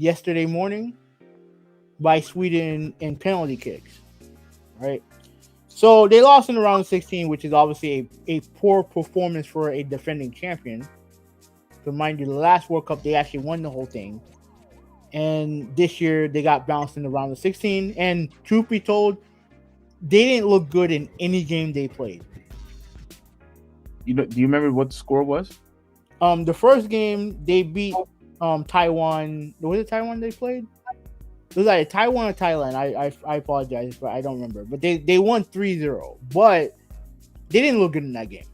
yesterday morning by Sweden in penalty kicks. Right. So they lost in the round of 16, which is obviously a poor performance for a defending champion. So mind you, the last World Cup they actually won the whole thing, and this year they got bounced in the round of 16. And truth be told, they didn't look good in any game they played. Do you remember what the score was? The first game they beat Taiwan. Was it Taiwan they played? It was like Taiwan or Thailand. I apologize, but I don't remember. But they won 3-0. But they didn't look good in that game.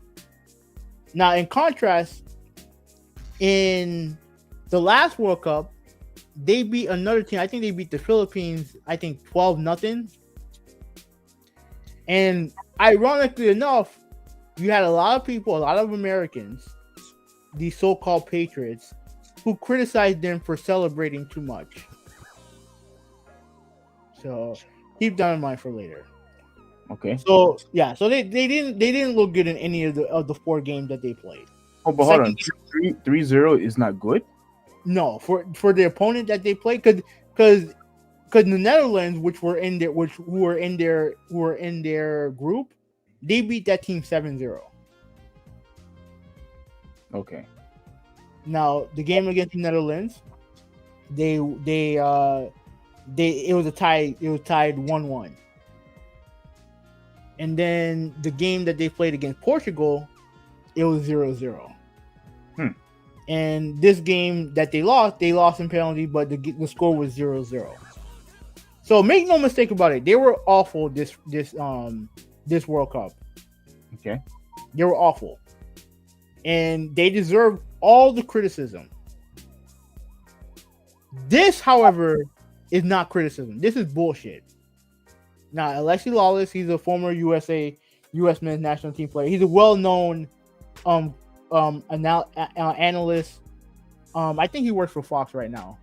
Now, in contrast, in the last World Cup, they beat another team. I think they beat the Philippines, I think 12-0. And ironically enough, you had a lot of people, a lot of Americans, these so-called patriots, who criticized them for celebrating too much. So keep that in mind for later. Okay. So yeah, so they didn't look good in any of the 4 games that they played. Oh, but hold on, 3-0 is not good. No, for the opponent that they played, because the Netherlands, who were in their group, they beat that team 7-0. Okay. Now the game against the Netherlands, it was a tie. It was tied 1-1. And then the game that they played against Portugal, it was 0-0. And this game that they lost in penalty, but the score was 0-0. So make no mistake about it, they were awful this World Cup. Okay. They were awful. And they deserve all the criticism. This, however, is not criticism. This is bullshit. Now, Alexi Lawless, he's a former U.S. men's national team player. He's a well-known analyst. I think he works for Fox right now.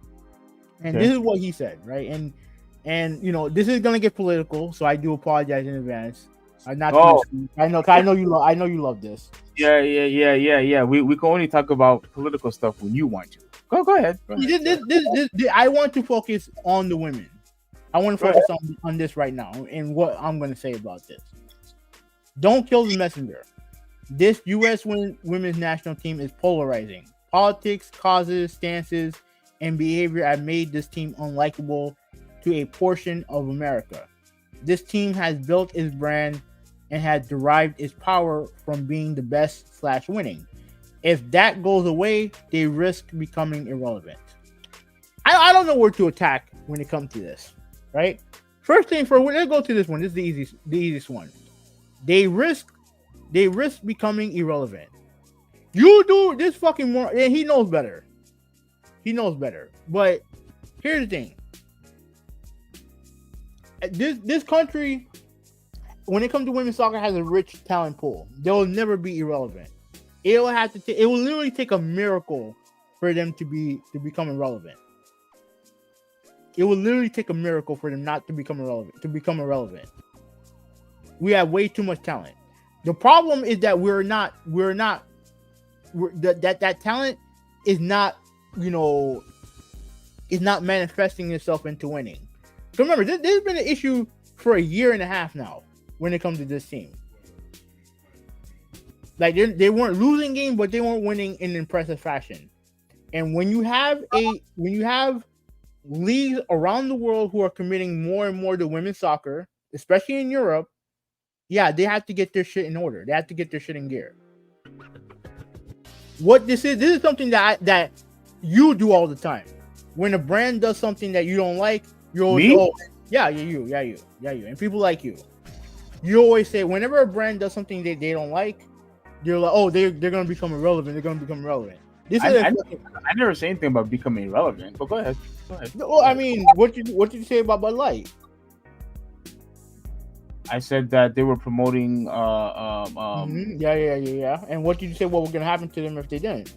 And This is what he said, right? And this is gonna get political, so I do apologize in advance. I know you love this. Yeah. We can only talk about political stuff when you want to. Go ahead. I want to focus on the women. I want to focus on this right now and what I'm going to say about this. Don't kill the messenger. This U.S. women's national team is polarizing. Politics, causes, stances, and behavior have made this team unlikable to a portion of America. This team has built its brand and has derived its power from being the best / winning. If that goes away, they risk becoming irrelevant. I don't know where to attack when it comes to this, right? First thing, let's go to this one. This is the easiest one. They risk becoming irrelevant. You do this fucking more. Yeah, he knows better. But here's the thing. This country, when it comes to women's soccer, has a rich talent pool. They'll never be irrelevant. It will literally take a miracle for them to become irrelevant. It will literally take a miracle for them not to become irrelevant. We have way too much talent. The problem is that that talent is not, is not manifesting itself into winning. So remember, this has been an issue for a year and a half now when it comes to this team. Like they weren't losing games, but they weren't winning in impressive fashion. And when you have leagues around the world who are committing more and more to women's soccer, especially in Europe, yeah, they have to get their shit in order. They have to get their shit in gear. What this is something that you do all the time. When a brand does something that you don't like, you always say, oh, you. And people like you. You always say, whenever a brand does something they don't like, you're like, oh, they're going to become irrelevant. I never say anything about becoming irrelevant, but go ahead. Well, I mean, what did you say about Bud Light? I said that they were promoting. Yeah. And what did you say? What was going to happen to them if they didn't?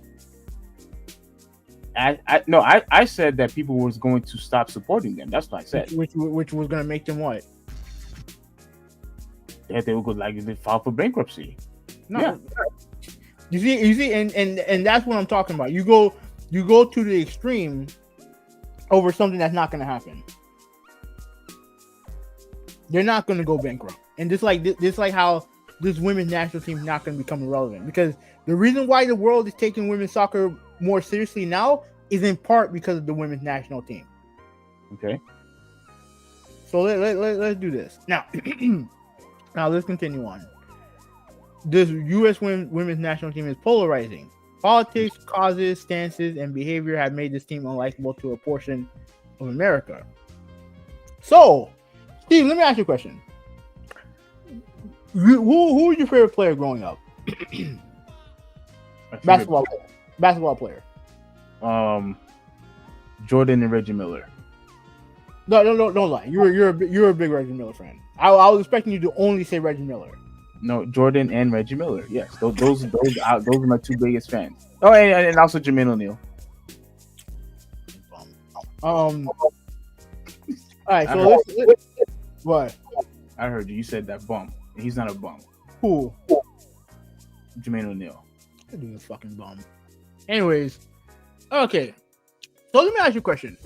I said that people was going to stop supporting them. That's what I said. Which was going to make them what? That they would go they file for bankruptcy. No. Yeah. You see, and that's what I'm talking about. You go to the extreme over something that's not going to happen. They're not going to go bankrupt. And just like how this women's national team is not going to become irrelevant, because the reason why the world is taking women's soccer more seriously now is in part because of the women's national team. Okay. So let's do this now. Now let's continue on. This U.S. women's national team is polarizing. Politics, causes, stances, and behavior have made this team unlikable to a portion of America. So, Steve, let me ask you a question. Who was your favorite player growing up? Basketball player. Jordan and Reggie Miller. No, don't lie. You're a big Reggie Miller fan. I was expecting you to only say Reggie Miller. No, Jordan and Reggie Miller. Yes, those are my two biggest fans. Oh, and also Jermaine O'Neal. All right, so let's what? I heard you. You said that bum. He's not a bum. Who? Jermaine O'Neal. Dude, a fucking bum. Anyways, okay. So let me ask you a question.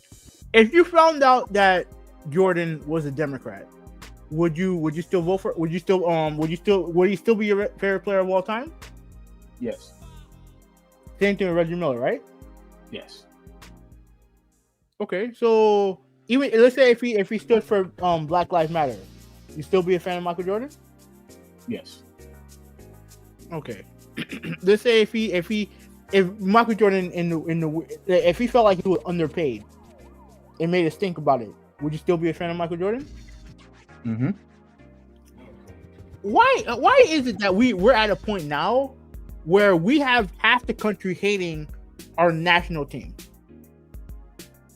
If you found out that Jordan was a Democrat, would you still vote for? Would he still be your favorite player of all time? Yes. Same thing with Reggie Miller, right? Yes. Okay, so even let's say if he stood for Black Lives Matter, you still be a fan of Michael Jordan? Yes. Okay. Let's say if Michael Jordan if he felt like he was underpaid and made a stink about it, would you still be a fan of Michael Jordan? Mm-hmm. Why is it that we're at a point now where we have half the country hating our national team?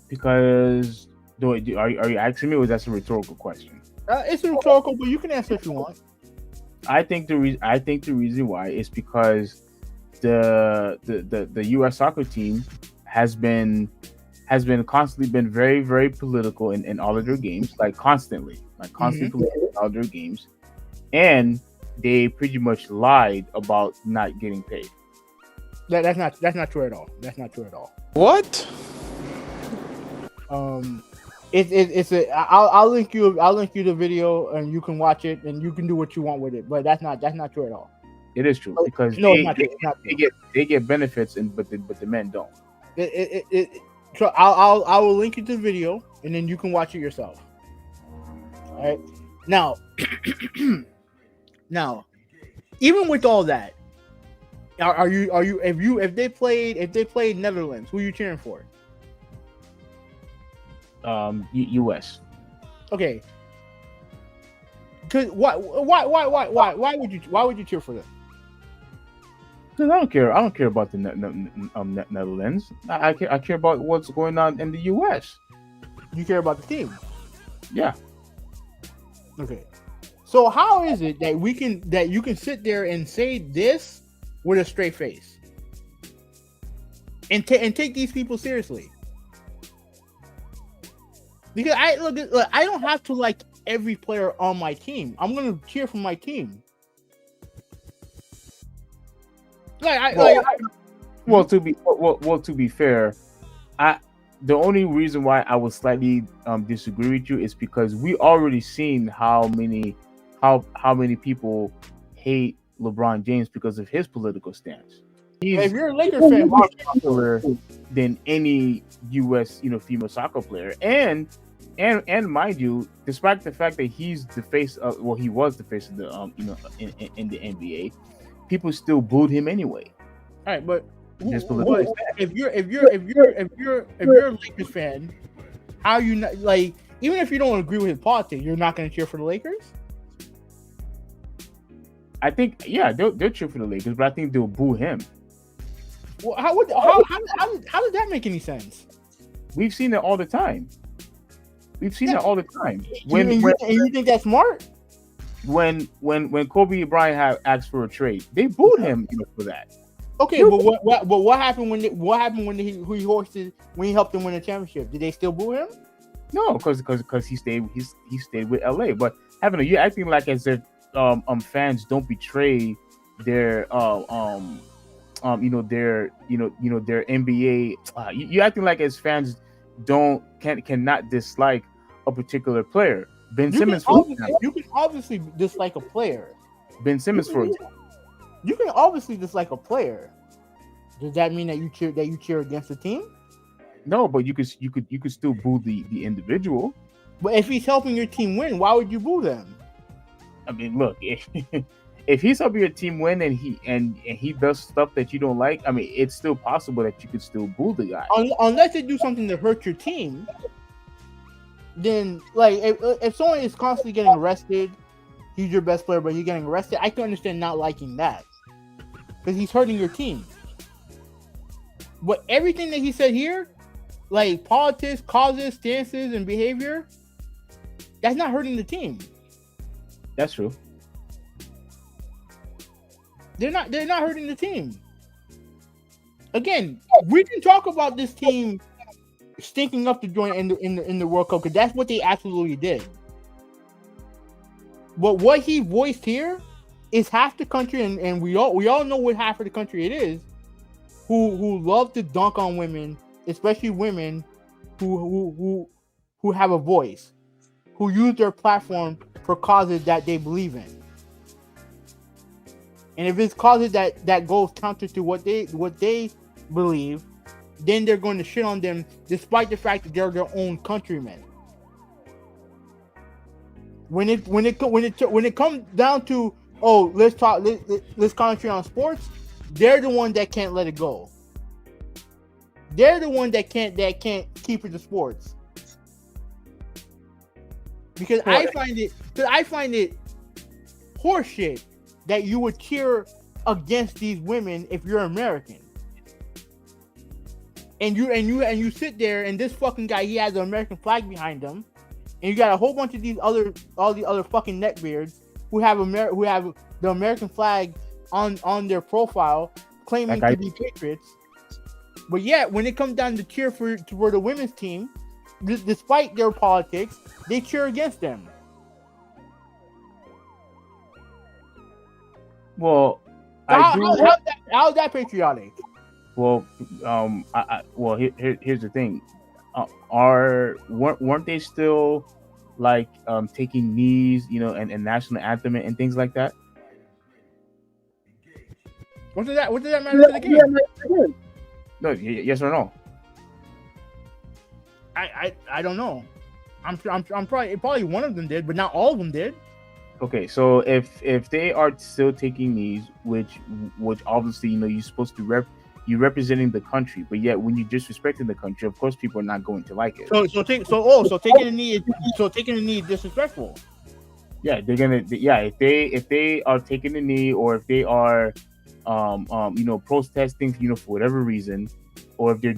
Because are you asking me, or is that a rhetorical question? It's a rhetorical, but you can answer if you want. I think the reason why is because the U.S. soccer team has been constantly been very, very political in all of their games, constantly political in all of their games, and they pretty much lied about not getting paid. That's not true at all. That's not true at all. What? I'll link you the video and you can watch it and you can do what you want with it, but that's not true at all. It is true because they get benefits but the men don't. So I will link you to the video and then you can watch it yourself. All right. Now, even with all that, if they played Netherlands, who are you cheering for? U.S. Okay. Cause why would you cheer for them? Because I don't care about the Netherlands. I care about what's going on in the U.S. You care about the team. Yeah. Okay. So how is it that you can sit there and say this with a straight face and take these people seriously? Because I don't have to like every player on my team. I'm gonna cheer for my team. To be fair, the only reason why I would slightly disagree with you is because we already seen how many people hate LeBron James because of his political stance. If you're a Lakers fan, more popular than any U.S. female soccer player, and mind you, despite the fact that he's the face of, he was the face of the in the NBA, people still booed him anyway. All right, but if you're a Lakers fan, how you not like? Even if you don't agree with his politics, you're not going to cheer for the Lakers? I think they'll cheer for the Lakers, but I think they'll boo him. Well, how does that make any sense? We've seen it all the time. You think that's smart? When Kobe Bryant asked for a trade, they booed him for that. Okay, but what happened when he helped them win a championship? Did they still boo him? No, because he stayed with LA. But you're acting like as if fans don't betray their their NBA. You're acting like as fans cannot dislike a particular player. Ben You Simmons, can for obviously, example. you can obviously dislike a player. Ben Simmons, for You example. you can obviously dislike a player. Does that mean that you cheer against the team? No, but you could still boo the individual. But if he's helping your team win, why would you boo them? I mean, look, if he's helping your team win and he does stuff that you don't like, I mean, it's still possible that you could still boo the guy. Unless they do something to hurt your team, then like if someone is constantly getting arrested, he's your best player, but he's getting arrested, I can understand not liking that because he's hurting your team. But everything that he said here, like politics, causes, stances, and behavior, that's not hurting the team. That's true. They're not hurting the team. Again, we can talk about this team stinking up the joint in the World Cup because that's what they absolutely did. But what he voiced here is half the country, and we all know what half of the country it is, who love to dunk on women, especially women who have a voice, who use their platform for causes that they believe in. And if it's causes that goes counter to what they believe, then they're going to shit on them, despite the fact that they're their own countrymen. When it comes down to let's concentrate on sports, they're the one that can't let it go. They're the one that can't keep it to sports. Because I find it horseshit that you would cheer against these women if you're American. And you sit there, and this fucking guy, he has an American flag behind him, and you got a whole bunch of all the other fucking neckbeards who have the American flag on their profile, claiming to be patriots. But yet, when it comes down to cheer for the women's team, despite their politics, they cheer against them. Well, how's that patriotic? Well, here's the thing. Weren't they still like taking knees, and national anthem and things like that? What does that matter to the game? No, yes or no? I don't know. I'm probably one of them did, but not all of them did. Okay, so if they are still taking knees, which obviously you're supposed to you're representing the country, but yet when you're disrespecting the country, of course people are not going to like it. So taking a knee is disrespectful. Yeah, they're gonna. Yeah, if they are taking a knee, or if they are, protesting, for whatever reason, or if they're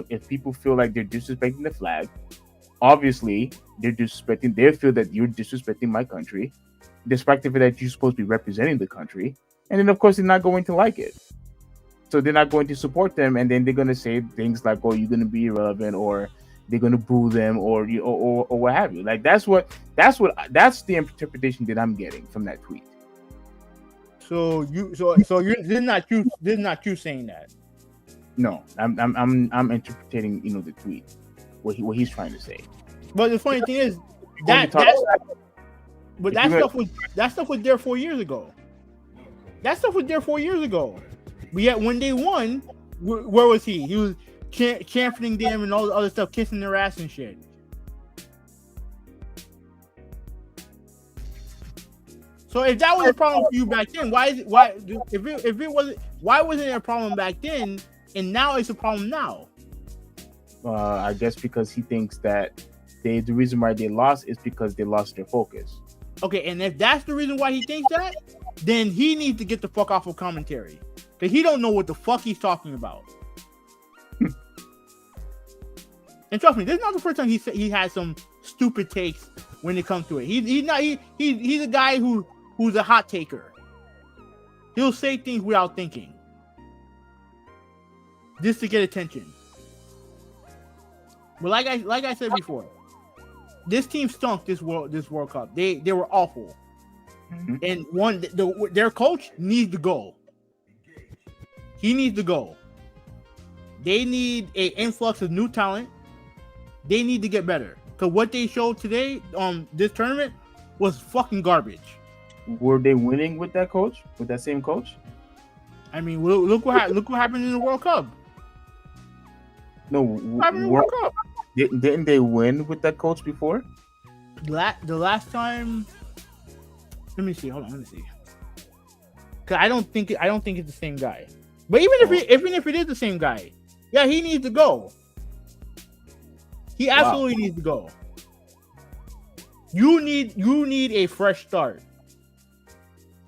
if people feel like they're disrespecting the flag, obviously they're disrespecting. They feel that you're disrespecting my country, despite the fact that you're supposed to be representing the country, and then of course they're not going to like it. So they're not going to support them, and then they're going to say things like, "Oh, you're going to be irrelevant," or they're going to boo them, or what have you. Like that's the interpretation that I'm getting from that tweet. So this is not you saying that. No, I'm interpreting the tweet, what he's trying to say. But the funny thing is that stuff was there 4 years ago. That stuff was there 4 years ago. But yet when they won, where was he? He was championing them and all the other stuff, kissing their ass and shit. So if that was a problem for you back then, why wasn't it a problem back then and now it's a problem now? I guess because he thinks that the reason why they lost is because they lost their focus. Okay, and if that's the reason why he thinks that, then he needs to get the fuck off of commentary. Because he don't know what the fuck he's talking about. And trust me, this is not the first time he had some stupid takes when it comes to it. He's a guy who's a hot taker. He'll say things without thinking, just to get attention. But like I said before, this team stunk this World Cup. They were awful. Mm-hmm. And their coach needs to go. He needs to go. They need an influx of new talent. They need to get better because what they showed today on this tournament was fucking garbage. Were they winning with that coach? With that same coach? I mean, look what happened in the World Cup. No, What happened in the World Cup? Didn't they win with that coach before? The last time. Let me see. Hold on. Let me see. Cause I don't think it's the same guy. But even if it is the same guy, yeah, he needs to go. He absolutely needs to go. You need a fresh start.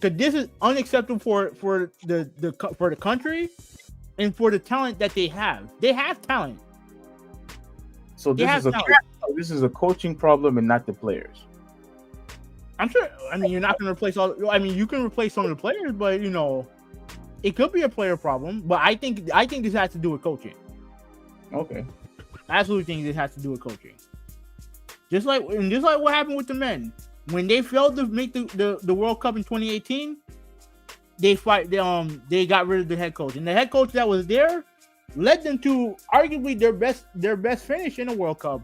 Cause this is unacceptable for the country and for the talent that they have. They have talent. So this is a coaching problem and not the players. I'm sure. I mean, you're not going to replace all. I mean, you can replace some of the players, but it could be a player problem. But I think this has to do with coaching. Okay. I absolutely think this has to do with coaching. Just like what happened with the men when they failed to make the World Cup in 2018, they got rid of the head coach, and the head coach that was there led them to arguably their best finish in the World Cup